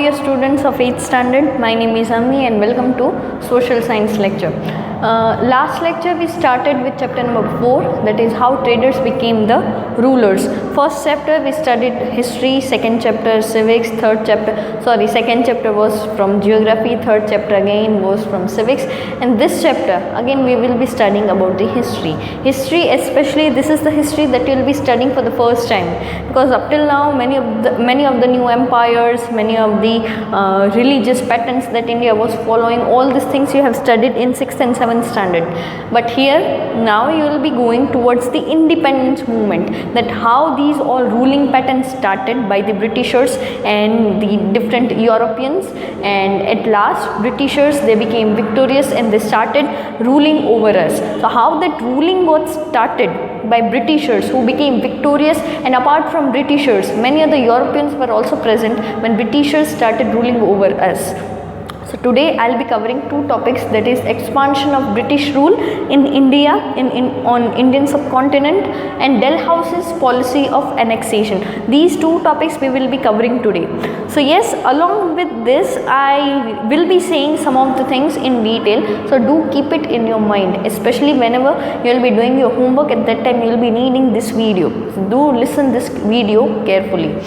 dear students of 8th standard, my name is Ami and welcome to social science lecture. Last lecture we started with chapter number 4, that is how traders became the rulers. First chapter we studied history, second chapter civics, second chapter was from geography, third chapter again was from civics, and this chapter again we will be studying about the history. History, especially this is the history that you will be studying for the first time, because up till now many of the new empires, many of the religious patterns that India was following, all these things you have studied in 6th and 7th standard. But here now you will be going towards the independence movement, that how these all ruling patterns started by the Britishers and the different Europeans, and at last Britishers, they became victorious and they started ruling over us. So how that ruling got started by Britishers who became victorious, and apart from Britishers many other Europeans were also present when Britishers started ruling over us. So today I will be covering two topics, that is expansion of British rule in India on Indian subcontinent, and Dalhousie's policy of annexation. These two topics we will be covering today. So yes, along with this I will be saying some of the things in detail, so do keep it in your mind, especially whenever you will be doing your homework. At that time you will be needing this video, so do listen this video carefully.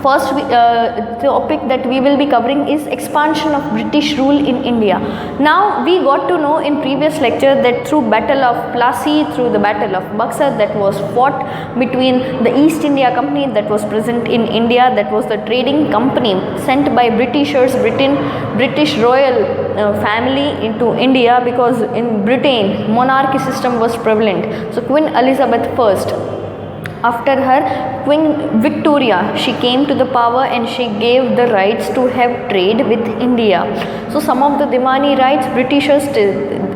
First topic that we will be covering is expansion of British rule in India. Now we got to know in previous lecture that through Battle of Plassey, through the Battle of Buxar that was fought between the East India Company that was present in India, that was the trading company sent by Britishers, British royal family into India, because in Britain monarchy system was prevalent. So Queen Elizabeth I, after her Queen Victoria, she came to the power and she gave the rights to have trade with India. So some of the Dimani rights Britishers,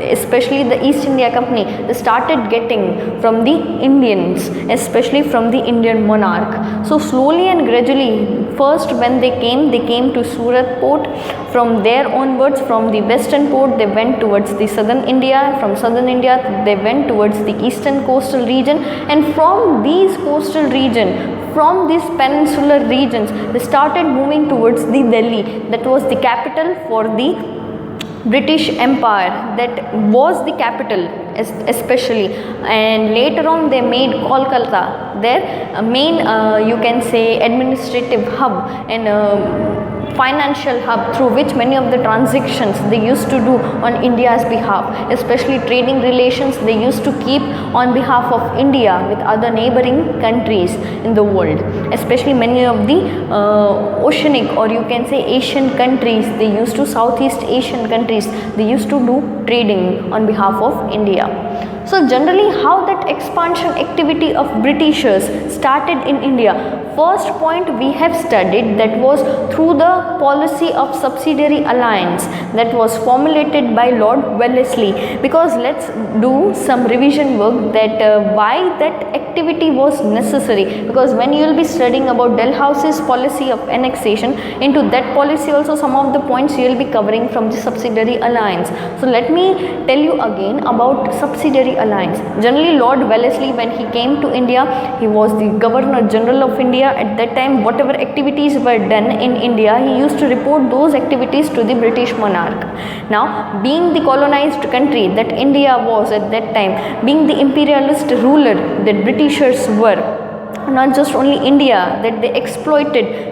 especially the East India Company, they started getting from the Indians, especially from the Indian monarch. So slowly and gradually, first when they came to Surat port. From there onwards, from the western port they went towards the southern India, from southern India they went towards the eastern coastal region, and from these coastal region, from these peninsular regions, they started moving towards the Delhi, that was the capital for the British Empire, that was the capital especially, and later on they made Kolkata their main you can say administrative hub and financial hub, through which many of the transactions they used to do on India's behalf, especially trading relations they used to keep on behalf of India with other neighboring countries in the world, especially many of the oceanic, or you can say Asian countries, they used to Southeast Asian countries, they used to do trading on behalf of India. So generally how that expansion activity of Britishers started in India, first point we have studied, that was through the policy of subsidiary alliance that was formulated by Lord Wellesley. Because let's do some revision work that why that activity was necessary, because when you will be studying about Dalhousie's policy of annexation, into that policy also some of the points you will be covering from the subsidiary alliance. So let me tell you again about subsidiary alliance. Generally Lord Wellesley, when he came to India, he was the Governor General of India. At that time whatever activities were done in India, he used to report those activities to the British monarch. Now being the colonized country that India was at that time, being the imperialist ruler that Britishers were, not just only India, that they exploited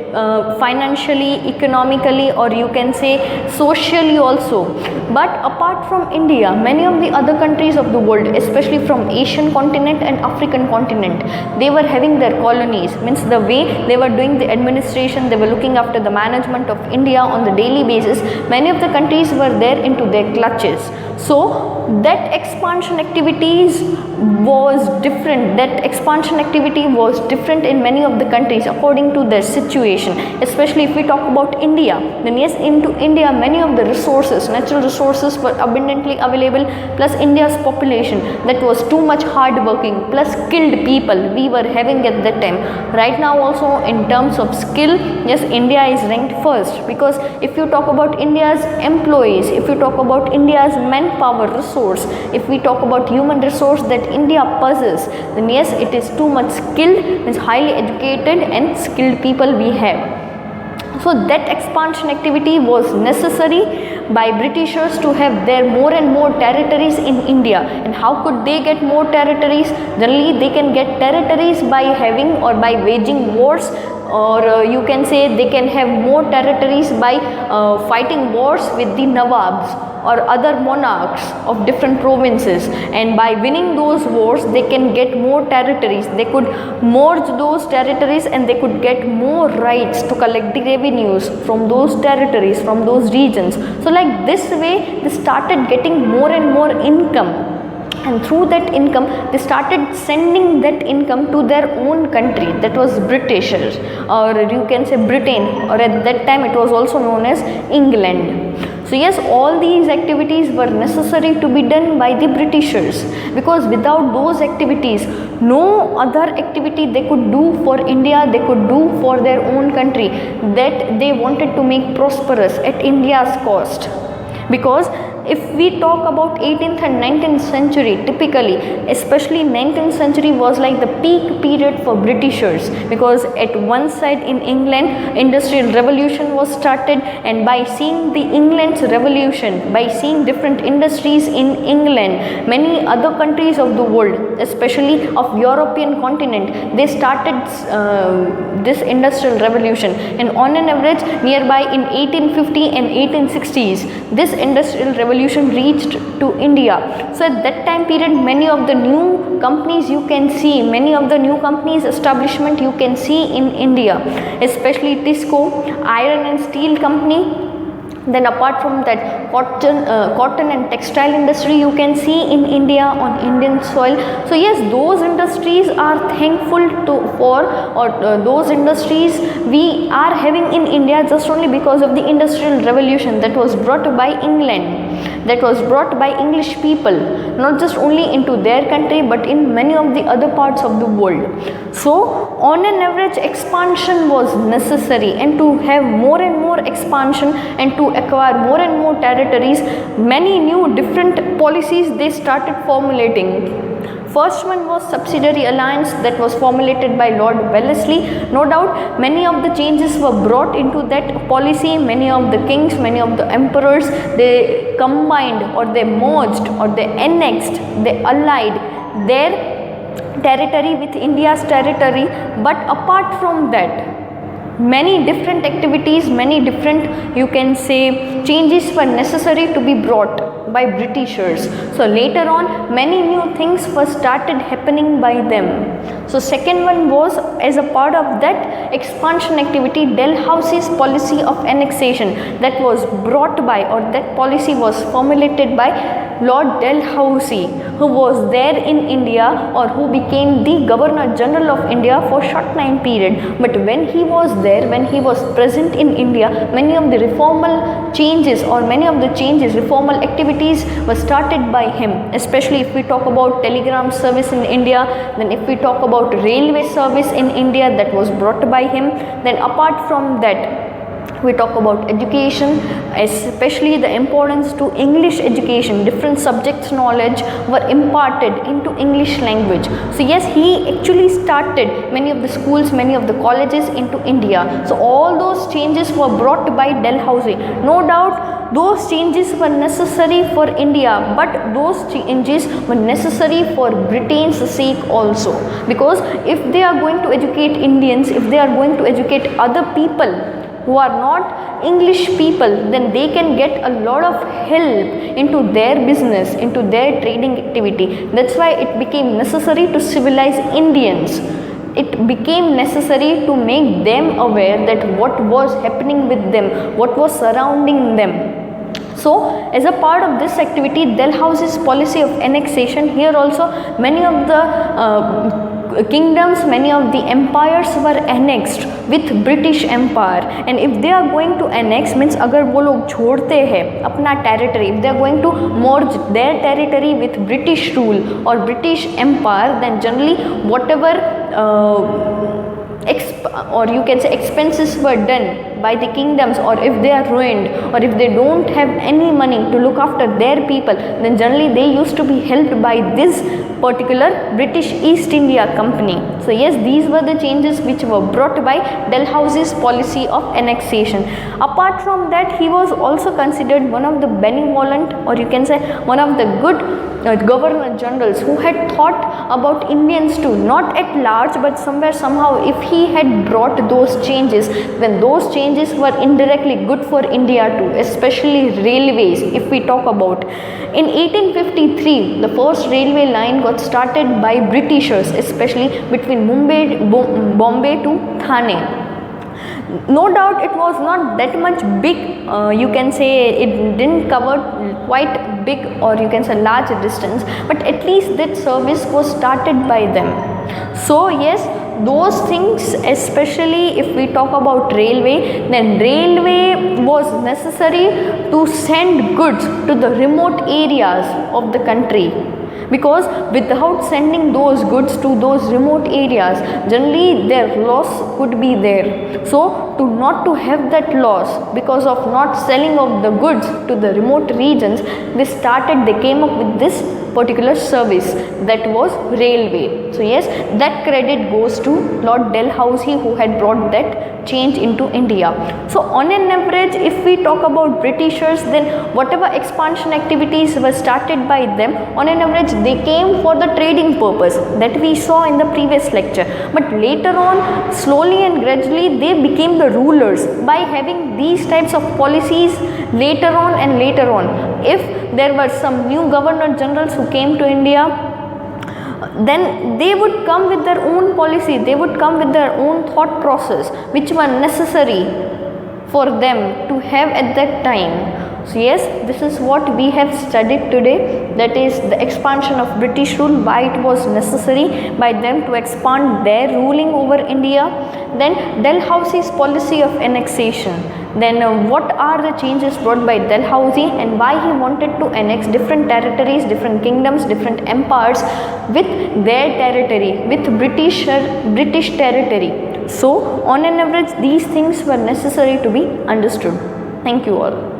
financially, economically, or you can say socially also. But apart from India, many of the other countries of the world, especially from Asian continent and African continent, they were having their colonies, means the way they were doing the administration, they were looking after the management of India on the daily basis, many of the countries were there into their clutches. So that expansion activities was different, in many of the countries according to their situation. Especially if we talk about India, then yes, into India many of the resources, natural resources were abundantly available, plus India's population that was too much hard working, plus skilled people we were having at that time. Right now also in terms of skill, yes, India is ranked first, because if you talk about India's employees, if you talk about India's manpower resource, if we talk about human resource that India possesses, then yes, it is too much skilled, means highly educated and skilled people we have. So that expansion activity was necessary by Britishers to have their more and more territories in India. And how could they get more territories? Generally they can get territories by having or by waging wars, or you can say they can have more territories by fighting wars with the Nawabs or other monarchs of different provinces, and by winning those wars they can get more territories. They could merge those territories and they could get more rights to collect the revenues from those territories, from those regions. So like this way they started getting more and more income, and through that income they started sending that income to their own country, that was Britishers, or you can say Britain, or at that time it was also known as England. So yes, all these activities were necessary to be done by the Britishers, because without those activities no other activity they could do for India, they could do for their own country that they wanted to make prosperous at India's cost. Because if we talk about 18th and 19th century, typically especially 19th century was like the peak period for Britishers, because at one side in England industrial revolution was started, and by seeing the England's revolution, by seeing different industries in England, many other countries of the world, especially of European continent, they started this industrial revolution, and on an average nearby in 1850 and 1860s this industrial revolution reached to India. So at that time period many of the new companies you can see, many of the new companies establishment you can see in India, especially Tisco, iron and steel company. Then apart from that, cotton and textile industry you can see in India on Indian soil. So yes, those industries are thankful those industries we are having in India just only because of the industrial revolution that was brought by England, that was brought by English people, not just only into their country but in many of the other parts of the world. So on an average expansion was necessary, and to have more and more expansion and to acquire more and more territories, many new different policies they started formulating. First one was subsidiary alliance that was formulated by Lord Wellesley. No doubt many of the changes were brought into that policy. Many of the kings, many of the emperors, they combined or they merged or they annexed, they allied their territory with India's territory. But apart from that, many different activities, many different you can say changes were necessary to be brought by Britishers. So later on many new things were started happening by them. So second one was, as a part of that expansion activity, Dalhousie's policy of annexation that was brought by, or that policy was formulated by Lord Dalhousie, who was there in India, or who became the Governor General of India for short time period. But when he was there, when he was present in India, many of the reformal changes or many of the changes, reformal activities were started by him. Especially if we talk about telegram service in India, then if we talk about railway service in India, that was brought by him. Then apart from that, we talk about education, especially the importance to English education. Different subjects knowledge were imparted into English language. So yes, he actually started many of the schools, many of the colleges into India. So all those changes were brought by Dalhousie. No doubt those changes were necessary for India, but those changes were necessary for Britain's sake also, because if they are going to educate Indians, if they are going to educate other people who are not English people, then they can get a lot of help into their business, into their trading activity. That's why it became necessary to civilize Indians. It became necessary to make them aware that what was happening with them, what was surrounding them. So as a part of this activity, Dalhousie's policy of annexation, here also many of the kingdoms, many of the empires were annexed with British Empire. And if they are going to annex, means अगर वो लोग छोड़ते हैं अपना territory, if they are going to merge their territory with British rule or British Empire, then generally whatever or you can say expenses were done by the kingdoms, or if they are ruined, or if they don't have any money to look after their people, then generally they used to be helped by this particular British East India Company. So yes, these were the changes which were brought by Dalhousie's policy of annexation. Apart from that, he was also considered one of the benevolent, or you can say one of the good governor generals who had thought about Indians too, not at large, but somewhere somehow if he had brought those changes, then those changes were indirectly good for India too, especially railways. If we talk about, in 1853 the first railway line got started by Britishers, especially between Bombay to Thane. No doubt it was not that much big, you can say it didn't cover quite big, or you can say large distance, but at least that service was started by them. So yes, those things, especially if we talk about railway, then railway was necessary to send goods to the remote areas of the country, because without sending those goods to those remote areas, generally their loss could be there. So to not to have that loss because of not selling of the goods to the remote regions, they came up with this particular service, that was railway. So yes, that credit goes to Lord Dalhousie, who had brought that change into India. So on an average, if we talk about Britishers, then whatever expansion activities were started by them, on an average they came for the trading purpose, that we saw in the previous lecture. But later on, slowly and gradually, they became the rulers by having these types of policies later on and later on. If there were some new governor generals who came to India, then they would come with their own policy, they would come with their own thought process, which were necessary for them to have at that time. So yes, this is what we have studied today, that is the expansion of British rule, why it was necessary by them to expand their ruling over India. Then Dalhousie's policy of annexation. Then what are the changes brought by Dalhousie, and why he wanted to annex different territories, different kingdoms, different empires with their territory, with British territory. So on an average, these things were necessary to be understood. Thank you all.